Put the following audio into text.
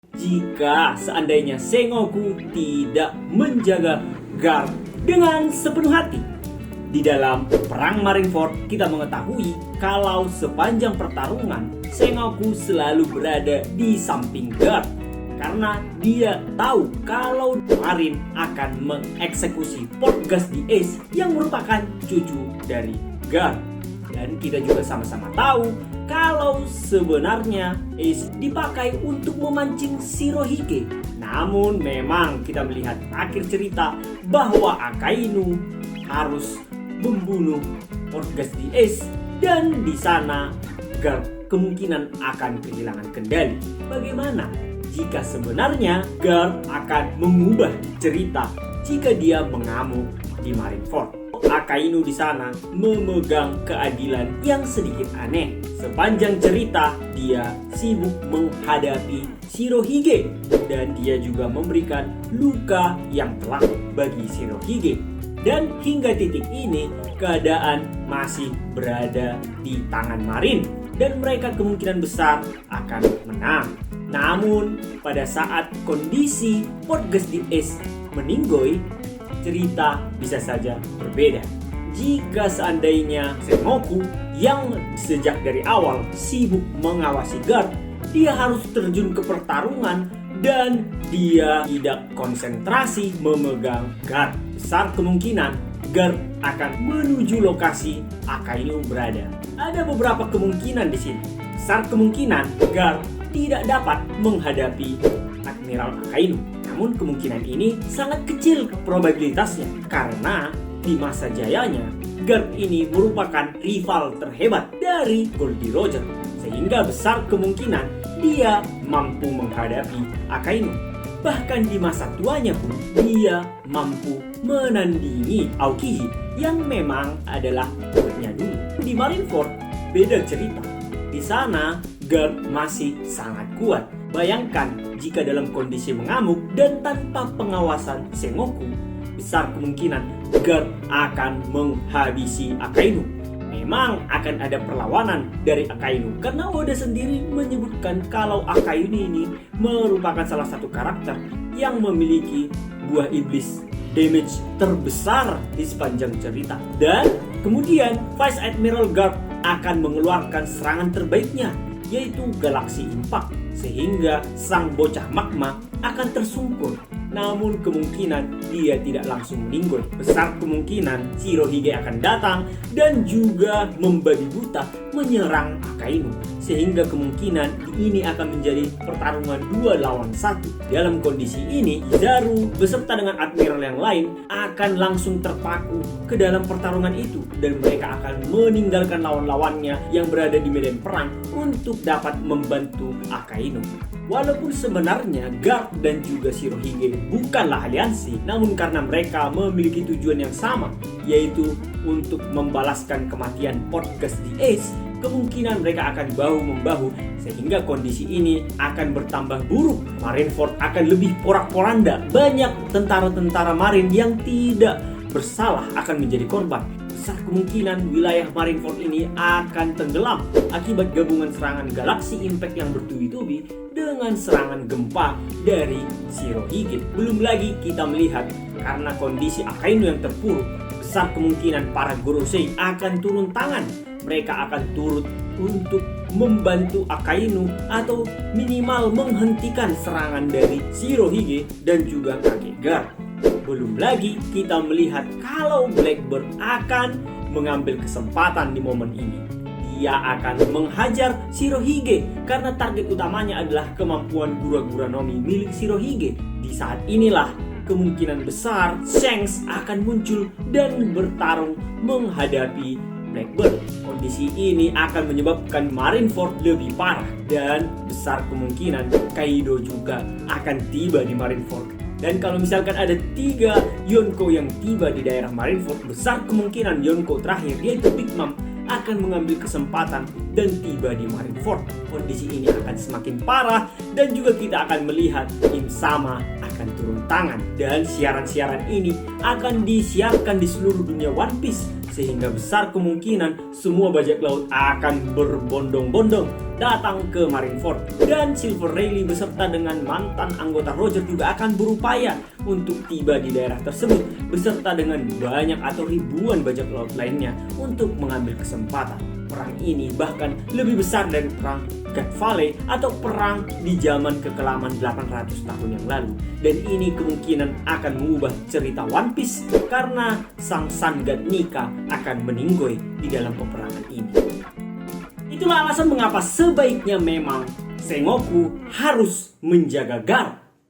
Jika seandainya Sengoku tidak menjaga Garp dengan sepenuh hati. Di dalam perang Marineford kita mengetahui kalau sepanjang pertarungan Sengoku selalu berada di samping Garp karena dia tahu kalau Marin akan mengeksekusi Port Gas di Ace yang merupakan cucu dari Garp. Dan kita juga sama-sama tahu kalau sebenarnya Ace dipakai untuk memancing Shirohige. Namun memang kita melihat akhir cerita bahwa Akainu harus membunuh Port Gas di Ace dan di sana Garp kemungkinan akan kehilangan kendali. Bagaimana jika sebenarnya Garp akan mengubah cerita jika dia mengamuk di Marineford? Akainu di sana memegang keadilan yang sedikit aneh. Sepanjang cerita dia sibuk menghadapi Shirohige dan dia juga memberikan luka yang telak bagi Shirohige. Dan hingga titik ini keadaan masih berada di tangan Marin dan mereka kemungkinan besar akan menang. Namun pada saat kondisi Port Gas di Ace meninggoy, cerita bisa saja berbeda. Jika seandainya Sengoku yang sejak dari awal sibuk mengawasi Garp, dia harus terjun ke pertarungan dan dia tidak konsentrasi memegang Garp. Besar kemungkinan Garp akan menuju lokasi Akainu berada. Ada beberapa kemungkinan di sini. Besar kemungkinan Garp tidak dapat menghadapi Admiral Akainu. Namun kemungkinan ini sangat kecil probabilitasnya karena di masa jayanya Garp ini merupakan rival terhebat dari Goldie Roger sehingga besar kemungkinan dia mampu menghadapi Akainu. Bahkan di masa tuanya pun dia mampu menandingi Aokiji yang memang adalah muridnya dulu. Di Marineford beda cerita. Di sana Garp masih sangat kuat. Bayangkan jika dalam kondisi mengamuk dan tanpa pengawasan Sengoku, besar kemungkinan Garp akan menghabisi Akainu. Memang akan ada perlawanan dari Akainu karena Oda sendiri menyebutkan kalau Akainu ini merupakan salah satu karakter yang memiliki buah iblis damage terbesar di sepanjang cerita. Dan kemudian Vice Admiral Garp akan mengeluarkan serangan terbaiknya, yaitu Galaxy Impact, sehingga sang bocah magma akan tersungkur. Namun kemungkinan dia tidak langsung meninggal. Besar kemungkinan Shirohige akan datang dan juga membabi buta menyerang Akainu, sehingga kemungkinan ini akan menjadi pertarungan 2 lawan 1. Dalam kondisi ini Kizaru beserta dengan admiral yang lain akan langsung terpaku ke dalam pertarungan itu dan mereka akan meninggalkan lawan-lawannya yang berada di medan perang untuk dapat membantu Akainu. Walaupun sebenarnya Garp dan juga Shirohige bukanlah aliansi, namun karena mereka memiliki tujuan yang sama, yaitu untuk membalaskan kematian Port Gas di Ace, kemungkinan mereka akan bahu-membahu sehingga kondisi ini akan bertambah buruk. Marineford akan lebih porak-poranda, banyak tentara-tentara Marin yang tidak bersalah akan menjadi korban. Besar kemungkinan wilayah Marineford ini akan tenggelam akibat gabungan serangan Galaxy Impact yang bertubi-tubi dengan serangan gempa dari Shirohige. Belum lagi kita melihat karena kondisi Akainu yang terpuruk, besar kemungkinan para Gorosei akan turun tangan. Mereka akan turut untuk membantu Akainu atau minimal menghentikan serangan dari Shirohige dan juga kakek Garp. Belum lagi kita melihat kalau Blackbird akan mengambil kesempatan di momen ini. Dia akan menghajar Shirohige karena target utamanya adalah kemampuan Gura-Gura Nomi milik Shirohige. Di saat inilah kemungkinan besar Shanks akan muncul dan bertarung menghadapi Blackbird. Kondisi ini akan menyebabkan Marineford lebih parah dan besar kemungkinan Kaido juga akan tiba di Marineford. Dan kalau misalkan ada 3 Yonko yang tiba di daerah Marineford, besar kemungkinan Yonko terakhir yaitu Big Mom akan mengambil kesempatan dan tiba di Marineford. Kondisi ini akan semakin parah dan juga kita akan melihat Im Sama akan turun tangan. Dan siaran-siaran ini akan disiarkan di seluruh dunia One Piece sehingga besar kemungkinan semua bajak laut akan berbondong-bondong datang ke Marineford, dan Silver Rayleigh beserta dengan mantan anggota Roger juga akan berupaya untuk tiba di daerah tersebut beserta dengan banyak atau ribuan bajak laut lainnya untuk mengambil kesempatan. Perang ini bahkan lebih besar dari perang God Valley atau perang di zaman kekelaman 800 tahun yang lalu. Dan ini kemungkinan akan mengubah cerita One Piece karena sang Sun God Nika akan meninggoy di dalam peperangan ini. Itulah alasan mengapa sebaiknya memang Sengoku harus menjaga Garp.